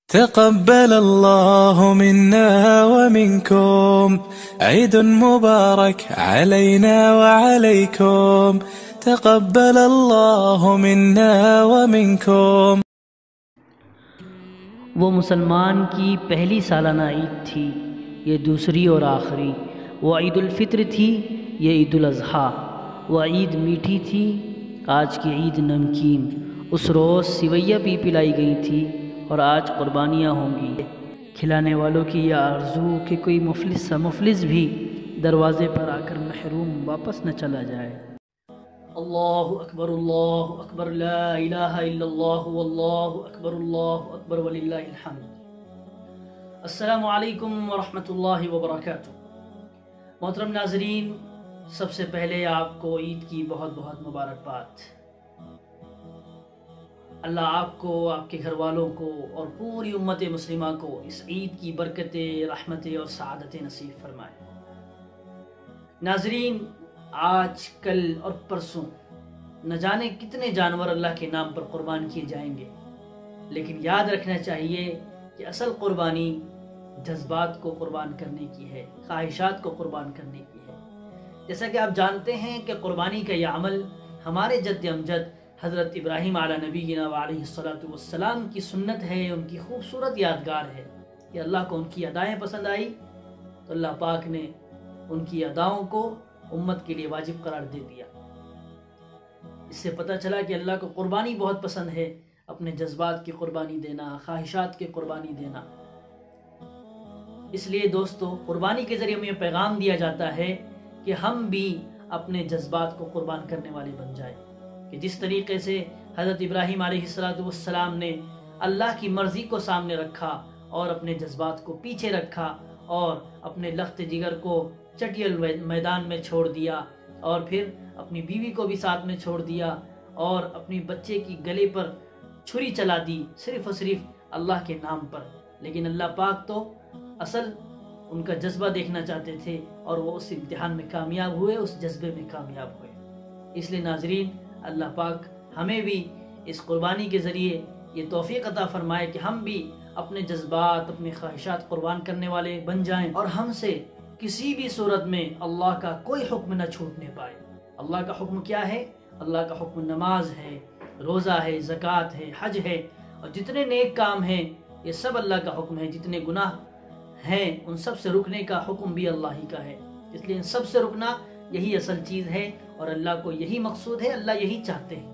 تقبل الله منا ومنكم عيد مبارك علينا وعليكم تقبل الله منا ومنكم۔ وہ مسلمان کی پہلی سالانہ عید تھی، یہ دوسری اور آخری۔ وہ عید الفطر تھی، یہ عید الاضحیٰ۔ وہ عید میٹھی تھی، آج کی عید نمکین۔ اس روز سویاں بھی پلائی گئی تھی اور آج قربانیاں ہوں گی۔ کھلانے والوں کی یہ آرزو کہ کوئی مفلس بھی دروازے پر آ کر محروم واپس نہ چلا جائے۔ اللہ اکبر لا الہ الا اللہ واللہ اکبر وللہ الحمد۔ السلام علیکم ورحمۃ اللہ وبرکاتہ۔ محترم ناظرین، سب سے پہلے آپ کو عید کی بہت بہت مبارکباد۔ اللہ آپ کو، آپ کے گھر والوں کو اور پوری امت مسلمہ کو اس عید کی برکتیں، رحمتیں اور سعادتیں نصیب فرمائے۔ ناظرین، آج، کل اور پرسوں نہ جانے کتنے جانور اللہ کے نام پر قربان کیے جائیں گے، لیکن یاد رکھنا چاہیے کہ اصل قربانی جذبات کو قربان کرنے کی ہے، خواہشات کو قربان کرنے کی ہے۔ جیسا کہ آپ جانتے ہیں کہ قربانی کا یہ عمل ہمارے جد امجد حضرت ابراہیم علیہ نبینا علیہ السلام کی سنت ہے، ان کی خوبصورت یادگار ہے کہ اللہ کو ان کی ادائیں پسند آئی تو اللہ پاک نے ان کی اداؤں کو امت کے لیے واجب قرار دے دیا۔ اس سے پتہ چلا کہ اللہ کو قربانی بہت پسند ہے، اپنے جذبات کی قربانی دینا، خواہشات کی قربانی دینا۔ اس لیے دوستو، قربانی کے ذریعے ہمیں پیغام دیا جاتا ہے کہ ہم بھی اپنے جذبات کو قربان کرنے والے بن جائیں، کہ جس طریقے سے حضرت ابراہیم علیہ السلام نے اللہ کی مرضی کو سامنے رکھا اور اپنے جذبات کو پیچھے رکھا اور اپنے لخت جگر کو چٹیل میدان میں چھوڑ دیا اور پھر اپنی بیوی کو بھی ساتھ میں چھوڑ دیا اور اپنی بچے کی گلے پر چھری چلا دی، صرف اور صرف اللہ کے نام پر۔ لیکن اللہ پاک تو اصل ان کا جذبہ دیکھنا چاہتے تھے اور وہ اس امتحان میں کامیاب ہوئے، اس جذبے میں کامیاب ہوئے۔ اس لیے ناظرین، اللہ پاک ہمیں بھی اس قربانی کے ذریعے یہ توفیق عطا فرمائے کہ ہم بھی اپنے جذبات، اپنی خواہشات قربان کرنے والے بن جائیں اور ہم سے کسی بھی صورت میں اللہ کا کوئی حکم نہ چھوٹنے پائے۔ اللہ کا حکم کیا ہے؟ اللہ کا حکم نماز ہے، روزہ ہے، زکوٰۃ ہے، حج ہے، اور جتنے نیک کام ہیں یہ سب اللہ کا حکم ہے۔ جتنے گناہ ہیں ان سب سے رکنے کا حکم بھی اللہ ہی کا ہے۔ اس لیے ان سب سے رکنا یہی اصل چیز ہے اور اللہ کو یہی مقصود ہے، اللہ یہی چاہتے ہیں۔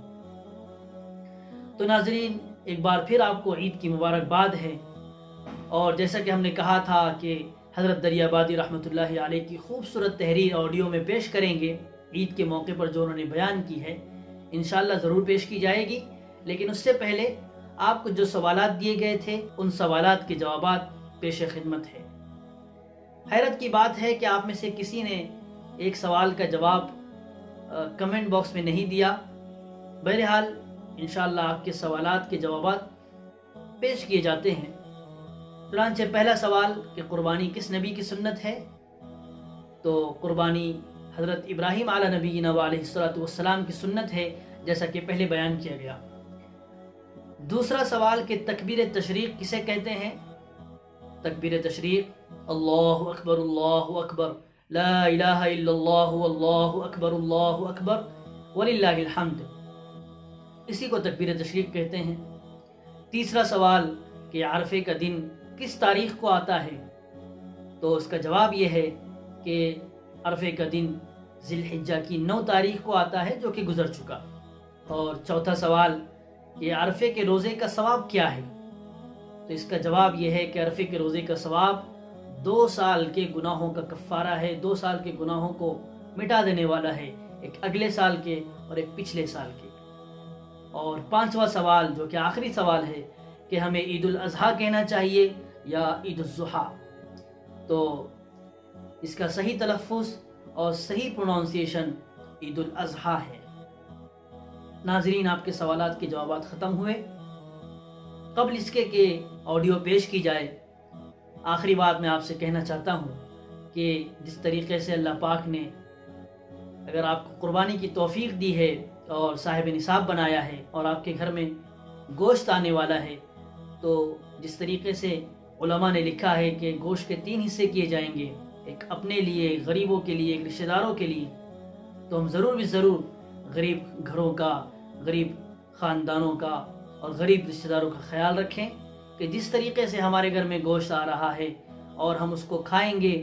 تو ناظرین، ایک بار پھر آپ کو عید کی مبارکباد ہے، اور جیسا کہ ہم نے کہا تھا کہ حضرت دریابادی رحمۃ اللہ علیہ کی خوبصورت تحریر آڈیو میں پیش کریں گے، عید کے موقع پر جو انہوں نے بیان کی ہے انشاءاللہ ضرور پیش کی جائے گی۔ لیکن اس سے پہلے آپ کو جو سوالات دیے گئے تھے ان سوالات کے جوابات پیش خدمت ہے۔ حیرت کی بات ہے کہ آپ میں سے کسی نے ایک سوال کا جواب کمنٹ باکس میں نہیں دیا۔ بہرحال انشاءاللہ آپ کے سوالات کے جوابات پیش کیے جاتے ہیں۔ چنانچہ پہلا سوال کہ قربانی کس نبی کی سنت ہے؟ تو قربانی حضرت ابراہیم علیہ نبینا علیہ السلام کی سنت ہے، جیسا کہ پہلے بیان کیا گیا۔ دوسرا سوال کہ تکبیر تشریق کسے کہتے ہیں؟ تکبیر تشریق اللہ اکبر لا الہ الا اللہ واللہ اکبر وللہ الحمد، اسی کو تکبیر تشریق کہتے ہیں۔ تیسرا سوال کہ عرفے کا دن کس تاریخ کو آتا ہے؟ تو اس کا جواب یہ ہے کہ عرفے کا دن ذی الحجہ کی 9 تاریخ کو آتا ہے، جو کہ گزر چکا۔ اور چوتھا سوال کہ عرفے کے روزے کا ثواب کیا ہے؟ تو اس کا جواب یہ ہے کہ عرفے کے روزے کا ثواب 2 سال کے گناہوں کا کفارہ ہے، 2 سال کے گناہوں کو مٹا دینے والا ہے، ایک اگلے سال کے اور ایک پچھلے سال کے۔ اور 5واں سوال جو کہ آخری سوال ہے کہ ہمیں عید الاضحیٰ کہنا چاہیے یا عید الضحیٰ؟ تو اس کا صحیح تلفظ اور صحیح پروننسیشن عید الاضحیٰ ہے۔ ناظرین، آپ کے سوالات کے جوابات ختم ہوئے۔ قبل اس کے کہ آڈیو پیش کی جائے، آخری بات میں آپ سے کہنا چاہتا ہوں کہ جس طریقے سے اللہ پاک نے اگر آپ کو قربانی کی توفیق دی ہے اور صاحب نصاب بنایا ہے اور آپ کے گھر میں گوشت آنے والا ہے، تو جس طریقے سے علماء نے لکھا ہے کہ گوشت کے 3 حصے کیے جائیں گے، ایک اپنے لیے، ایک غریبوں کے لیے، ایک رشتہ داروں کے لیے، تو ہم ضرور غریب گھروں کا، غریب خاندانوں کا اور غریب رشتہ داروں کا خیال رکھیں کہ جس طریقے سے ہمارے گھر میں گوشت آ رہا ہے اور ہم اس کو کھائیں گے،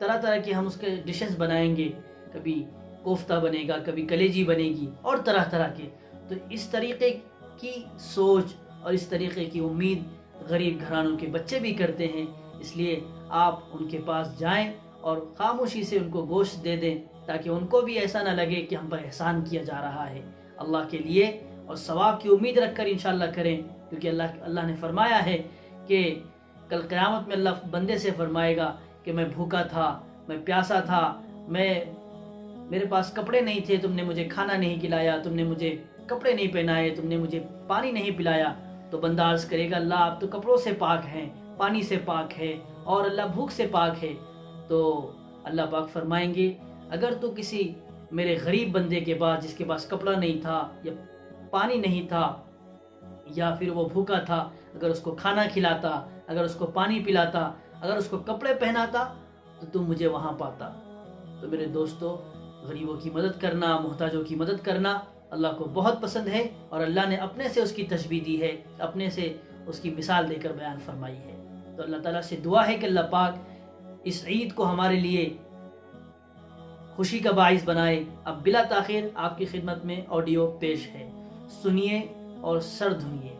طرح طرح کے ہم اس کے ڈشز بنائیں گے، کبھی کوفتہ بنے گا، کبھی کلیجی بنے گی اور طرح طرح کے، تو اس طریقے کی سوچ اور اس طریقے کی امید غریب گھرانوں کے بچے بھی کرتے ہیں۔ اس لیے آپ ان کے پاس جائیں اور خاموشی سے ان کو گوشت دے دیں تاکہ ان کو بھی ایسا نہ لگے کہ ہم پر احسان کیا جا رہا ہے، اللہ کے لیے اور ثواب کی امید رکھ کر انشاءاللہ کریں، کیونکہ اللہ نے فرمایا ہے کہ کل قیامت میں اللہ بندے سے فرمائے گا کہ میں بھوکا تھا، میں پیاسا تھا، میرے پاس کپڑے نہیں تھے، تم نے مجھے کھانا نہیں کھلایا، تم نے مجھے کپڑے نہیں پہنائے، تم نے مجھے پانی نہیں پلایا۔ تو بندہ عرض کرے گا اللہ آپ تو کپڑوں سے پاک ہیں، پانی سے پاک ہے اور اللہ بھوک سے پاک ہے۔ تو اللہ پاک فرمائیں گے اگر تو کسی میرے غریب بندے کے پاس، جس کے پاس کپڑا نہیں تھا یا پانی نہیں تھا یا پھر وہ بھوکا تھا، اگر اس کو کھانا کھلاتا، اگر اس کو پانی پلاتا، اگر اس کو کپڑے پہناتا تو تم مجھے وہاں پاتا۔ تو میرے دوستو، غریبوں کی مدد کرنا، محتاجوں کی مدد کرنا اللہ کو بہت پسند ہے، اور اللہ نے اپنے سے اس کی تشبیہ دی ہے، اپنے سے اس کی مثال دے کر بیان فرمائی ہے۔ تو اللہ تعالیٰ سے دعا ہے کہ اللہ پاک اس عید کو ہمارے لیے خوشی کا باعث بنائے۔ اب بلا تاخیر آپ کی خدمت میں آڈیو پیش ہے، سنیے اور سر دھنیے۔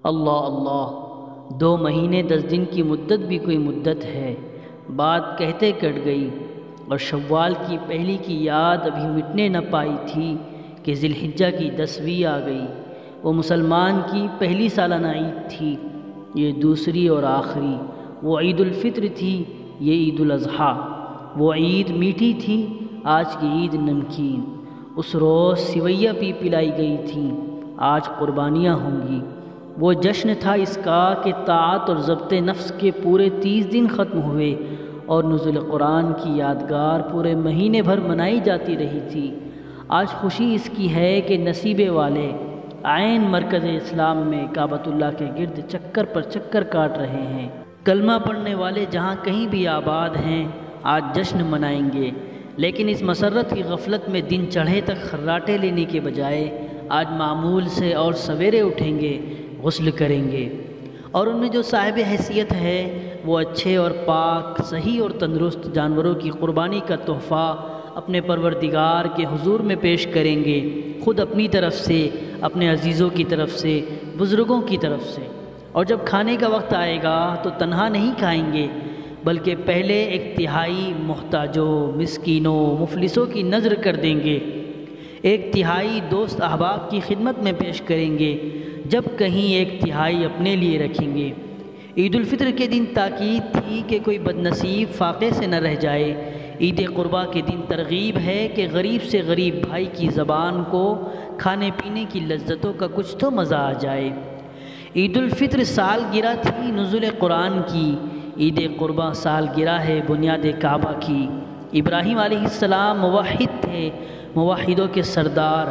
اللہ اللہ، 2 مہینے 10 دن کی مدت بھی کوئی مدت ہے، بات کہتے کٹ گئی، اور شوال کی پہلی کی یاد ابھی مٹنے نہ پائی تھی کہ ذی الحجہ کی 10ویں آ گئی۔ وہ مسلمان کی پہلی سالانہ عید تھی، یہ دوسری اور آخری۔ وہ عید الفطر تھی، یہ عید الاضحیٰ۔ وہ عید میٹھی تھی، آج کی عید نمکین۔ اس روز سویاں پلائی گئی تھیں، آج قربانیاں ہوں گی۔ وہ جشن تھا اس کا کہ طاعت اور ضبط نفس کے پورے 30 دن ختم ہوئے، اور نزول قرآن کی یادگار پورے مہینے بھر منائی جاتی رہی تھی۔ آج خوشی اس کی ہے کہ نصیبے والے عین مرکز اسلام میں کعبۃ اللہ کے گرد چکر پر چکر کاٹ رہے ہیں۔ کلمہ پڑھنے والے جہاں کہیں بھی آباد ہیں، آج جشن منائیں گے، لیکن اس مسرت کی غفلت میں دن چڑھے تک خراٹے لینے کے بجائے آج معمول سے اور سویرے اٹھیں گے، غسل کریں گے، اور ان میں جو صاحب حیثیت ہے وہ اچھے اور پاک، صحیح اور تندرست جانوروں کی قربانی کا تحفہ اپنے پروردگار کے حضور میں پیش کریں گے، خود اپنی طرف سے، اپنے عزیزوں کی طرف سے، بزرگوں کی طرف سے۔ اور جب کھانے کا وقت آئے گا تو تنہا نہیں کھائیں گے، بلکہ پہلے 1/3 محتاجوں، مسکینوں، مفلسوں کی نذر کر دیں گے، 1/3 دوست احباب کی خدمت میں پیش کریں گے، جب کہیں 1/3 اپنے لیے رکھیں گے۔ عید الفطر کے دن تاکید تھی کہ کوئی بدنصیب فاقے سے نہ رہ جائے۔ عید قربا کے دن ترغیب ہے کہ غریب سے غریب بھائی کی زبان کو کھانے پینے کی لذتوں کا کچھ تو مزہ آ جائے۔ عید الفطر سالگرہ تھی نزول قرآن کی، عید قربا سالگرہ ہے بنیاد کعبہ کی۔ ابراہیم علیہ السلام موحد تھے، موحدوں کے سردار،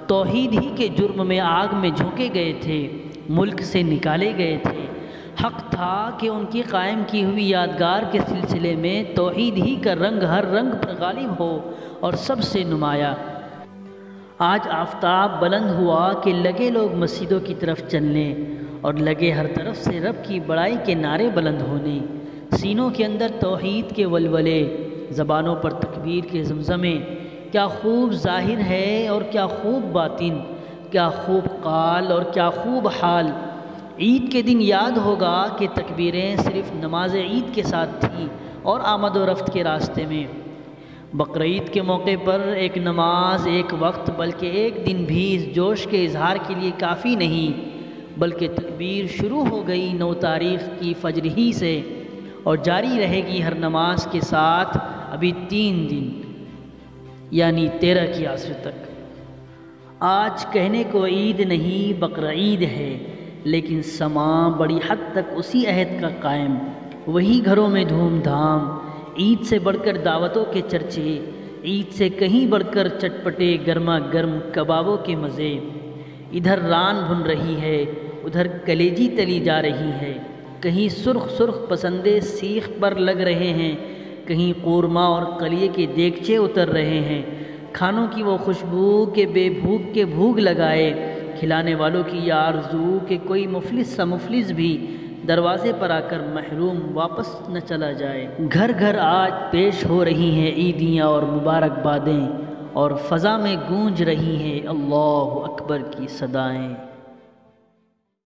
توحید ہی کے جرم میں آگ میں جھونکے گئے تھے، ملک سے نکالے گئے تھے۔ حق تھا کہ ان کی قائم کی ہوئی یادگار کے سلسلے میں توحید ہی کا رنگ ہر رنگ پر غالب ہو اور سب سے نمایاں۔ آج آفتاب بلند ہوا کہ لگے لوگ مسجدوں کی طرف چلنے، اور لگے ہر طرف سے رب کی بڑائی کے نعرے بلند ہونے، سینوں کے اندر توحید کے ولولے، زبانوں پر تکبیر کے زمزمے۔ کیا خوب ظاہر ہے اور کیا خوب باطن، کیا خوب قال اور کیا خوب حال۔ عید کے دن یاد ہوگا کہ تکبیریں صرف نماز عید کے ساتھ تھیں اور آمد و رفت کے راستے میں۔ بقرعید کے موقع پر ایک نماز، ایک وقت، بلکہ ایک دن بھی اس جوش کے اظہار کے لیے کافی نہیں، بلکہ تکبیر شروع ہو گئی 9 تاریخ کی فجر ہی سے، اور جاری رہے گی ہر نماز کے ساتھ ابھی 3 دن، یعنی 13 کی عصر تک۔ آج کہنے کو عید نہیں بقرعید ہے، لیکن سما بڑی حد تک اسی عہد کا قائم، وہی گھروں میں دھوم دھام، عید سے بڑھ کر دعوتوں کے چرچے، عید سے کہیں بڑھ کر چٹپٹے گرما گرم کبابوں کے مزے۔ ادھر ران بھن رہی ہے، ادھر کلیجی تلی جا رہی ہے، کہیں سرخ سرخ پسندے سیخ پر لگ رہے ہیں، کہیں قورمہ اور قلیے کے دیگچے اتر رہے ہیں۔ کھانوں کی وہ خوشبو کہ بے بھوک کے بھوک لگائے، کھلانے والوں کی یہ آرزو کہ کوئی مفلس سا مفلس بھی دروازے پر آ کر محروم واپس نہ چلا جائے۔ گھر گھر آج پیش ہو رہی ہیں عیدیاں اور مبارکبادیں، اور فضا میں گونج رہی ہیں اللہ اکبر کی صدائیں۔